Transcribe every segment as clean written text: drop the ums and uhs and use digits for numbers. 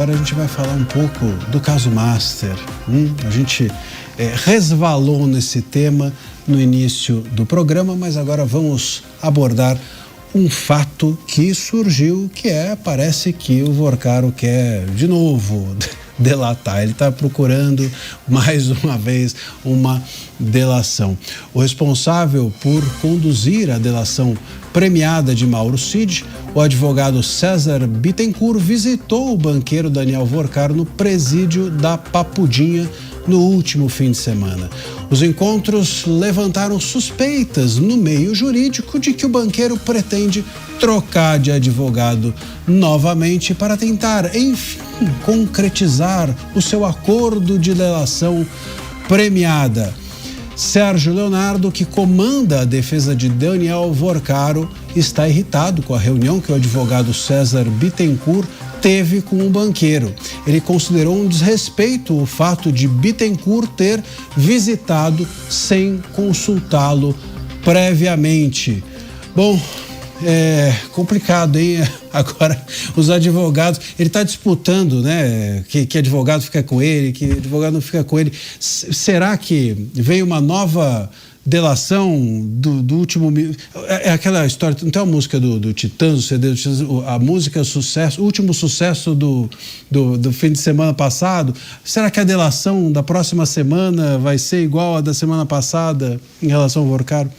Agora a gente vai falar um pouco do caso Master. A gente resvalou nesse tema no início do programa, mas agora vamos abordar um fato que surgiu, parece que o Vorcaro quer de novo delatar. Ele está procurando mais uma vez uma delação. O responsável por conduzir a delação premiada de Mauro Cid, o advogado César Bittencourt, visitou o banqueiro Daniel Vorcaro no presídio da Papudinha no último fim de semana. Os encontros levantaram suspeitas no meio jurídico de que o banqueiro pretende trocar de advogado novamente para tentar, enfim, concretizar o seu acordo de delação premiada. Sérgio Leonardo, que comanda a defesa de Daniel Vorcaro, está irritado com a reunião que o advogado César Bittencourt teve com o banqueiro. Ele considerou um desrespeito o fato de Bittencourt ter visitado sem consultá-lo previamente. Bom, é complicado, hein? Agora, os advogados, ele está disputando, né? Que advogado fica com ele, que advogado não fica com ele. Será que veio uma nova delação do último... É aquela história, não tem uma música do Titãs, o CD do Titãs, a música sucesso, o último sucesso do fim de semana passado. Será que a delação da próxima semana vai ser igual à da semana passada em relação ao Vorcaro?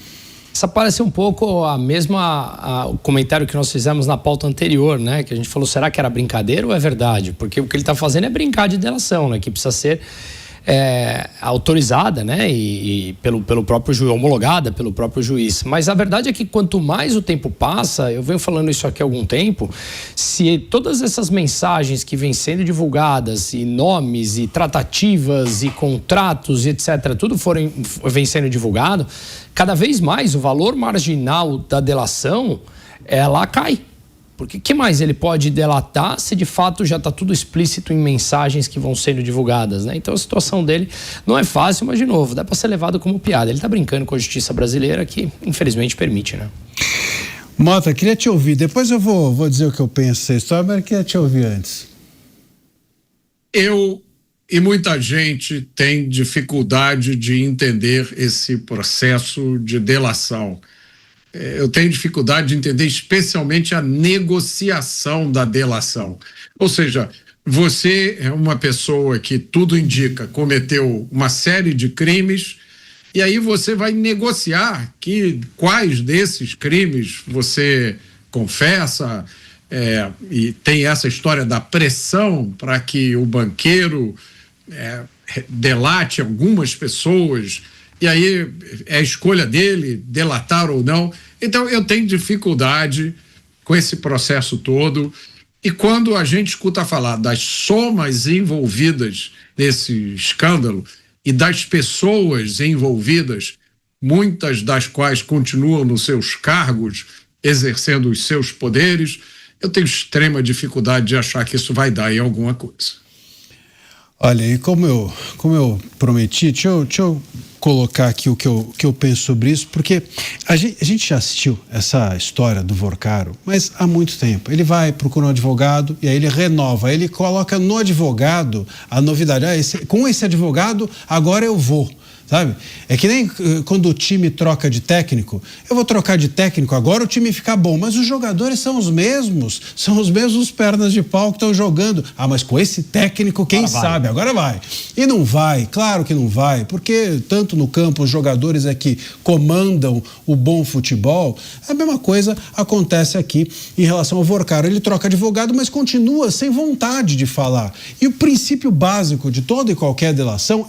Essa parece um pouco o comentário que nós fizemos na pauta anterior, né? Que a gente falou, será que era brincadeira ou é verdade? Porque o que ele está fazendo é brincar de delação, né? Que precisa ser autorizada, né? E pelo próprio juiz, homologada pelo próprio juiz. Mas a verdade é que quanto mais o tempo passa, eu venho falando isso aqui há algum tempo, se todas essas mensagens que vêm sendo divulgadas, e nomes, e tratativas, e contratos, e etc., tudo vem sendo divulgado, cada vez mais o valor marginal da delação, ela cai. Porque o que mais ele pode delatar se de fato já está tudo explícito em mensagens que vão sendo divulgadas, né? Então a situação dele não é fácil, mas de novo, dá para ser levado como piada. Ele está brincando com a justiça brasileira que infelizmente permite, né? Mota, queria te ouvir. Depois eu vou dizer o que eu penso dessa história, mas eu queria te ouvir antes. Eu e muita gente tem dificuldade de entender esse processo de delação. Eu tenho dificuldade de entender especialmente a negociação da delação. Ou seja, você é uma pessoa que tudo indica cometeu uma série de crimes e aí você vai negociar quais desses crimes você confessa, e tem essa história da pressão para que o banqueiro delate algumas pessoas. E aí é a escolha dele, delatar ou não. Então, eu tenho dificuldade com esse processo todo. E quando a gente escuta falar das somas envolvidas nesse escândalo e das pessoas envolvidas, muitas das quais continuam nos seus cargos, exercendo os seus poderes, eu tenho extrema dificuldade de achar que isso vai dar em alguma coisa. Olha, e como eu prometi, deixa eu colocar aqui o que eu penso sobre isso, porque a gente já assistiu essa história do Vorcaro, mas há muito tempo. Ele vai procurar um advogado e aí ele renova, aí ele coloca no advogado a novidade. Com esse advogado, agora eu vou. Sabe? É que nem quando o time troca de técnico. Eu vou trocar de técnico, agora o time fica bom, mas os jogadores são os mesmos pernas de pau que estão jogando. Ah, mas com esse técnico, quem sabe? Agora vai. E não vai, claro que não vai, porque tanto no campo os jogadores é que comandam o bom futebol. A mesma coisa acontece aqui em relação ao Vorcaro. Ele troca advogado, mas continua sem vontade de falar. E o princípio básico de toda e qualquer delação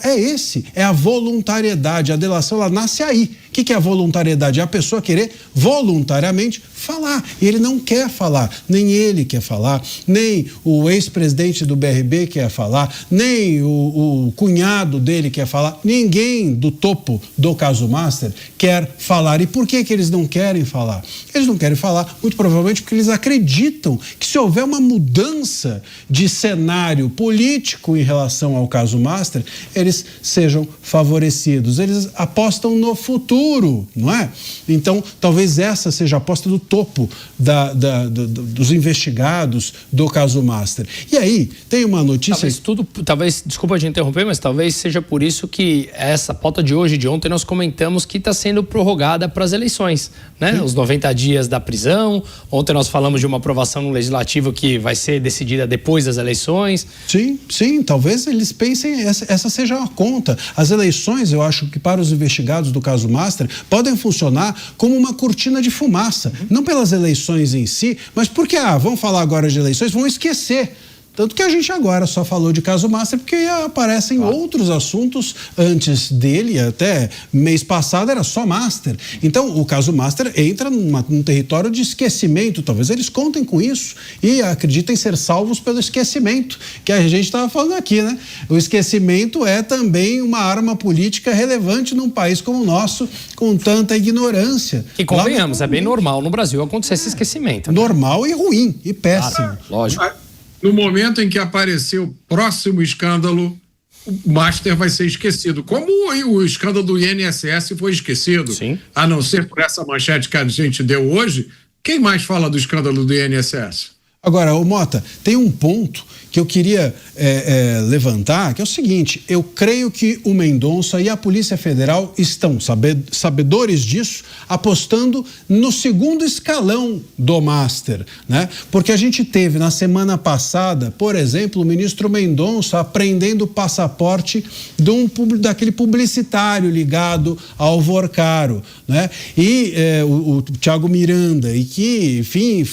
é a voluntariedade. A delação, ela nasce aí. O que é a voluntariedade? É a pessoa querer voluntariamente falar. E ele não quer falar. Nem ele quer falar, nem o ex-presidente do BRB quer falar, nem o cunhado dele quer falar. Ninguém do topo do caso Master quer falar. E por que eles não querem falar? Eles não querem falar, muito provavelmente porque eles acreditam que se houver uma mudança de cenário político em relação ao caso Master, eles sejam favorecidos. Eles apostam no futuro futuro, não é? Então, talvez essa seja a aposta do topo dos investigados do caso Master. E aí, tem uma notícia... Talvez, desculpa te interromper, mas talvez seja por isso que essa pauta de hoje, de ontem, nós comentamos que está sendo prorrogada para as eleições, né? Os 90 dias da prisão. Ontem nós falamos de uma aprovação no Legislativo que vai ser decidida depois das eleições. Sim, talvez eles pensem, essa seja a conta. As eleições, eu acho que para os investigados do caso Master, podem funcionar como uma cortina de fumaça. Não pelas eleições em si, mas porque, vamos falar agora de eleições, vão esquecer. Tanto que a gente agora só falou de caso Master porque aparecem outros assuntos antes dele, até mês passado era só Master. Então, o caso Master entra num território de esquecimento, talvez eles contem com isso e acreditem ser salvos pelo esquecimento, que a gente estava falando aqui, né? O esquecimento é também uma arma política relevante num país como o nosso, com tanta ignorância. E convenhamos, é bem normal no Brasil acontecer esse esquecimento. Né? Normal e ruim, e péssimo. Lógico. No momento em que aparecer o próximo escândalo, o Master vai ser esquecido. Como o escândalo do INSS foi esquecido, Sim. A não ser por essa manchete que a gente deu hoje, quem mais fala do escândalo do INSS? Agora, Mota, tem um ponto que eu queria levantar, que é o seguinte: eu creio que o Mendonça e a Polícia Federal estão, sabedores disso, apostando no segundo escalão do Master, né? Porque a gente teve na semana passada, por exemplo, o ministro Mendonça apreendendo o passaporte daquele publicitário ligado ao Vorcaro, né? E o Thiago Miranda, e que, enfim,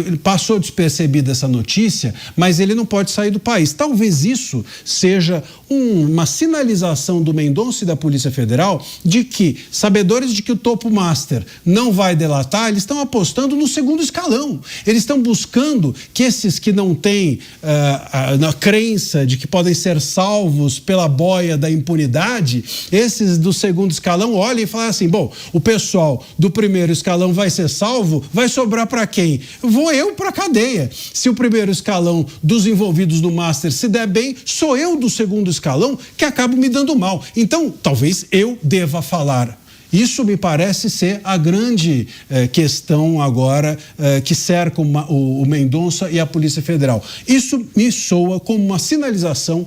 ele passou despercebida essa notícia, mas ele não pode sair do país. Talvez isso seja uma sinalização do Mendonça e da Polícia Federal de que, sabedores de que o topo Master não vai delatar, eles estão apostando no segundo escalão. Eles estão buscando que esses que não têm a crença de que podem ser salvos pela boia da impunidade, esses do segundo escalão olhem e falem assim: bom, o pessoal do primeiro escalão vai ser salvo, vai sobrar para quem? Vou eu para a cadeia. Se o primeiro escalão dos envolvidos do Master se der bem, sou eu do segundo escalão que acabo me dando mal. Então, talvez eu deva falar. Isso me parece ser a grande questão agora que cerca o Mendonça e a Polícia Federal. Isso me soa como uma sinalização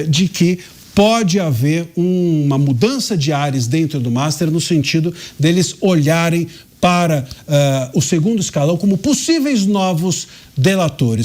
de que pode haver uma mudança de ares dentro do Master, no sentido deles olharem para o segundo escalão como possíveis novos delatores.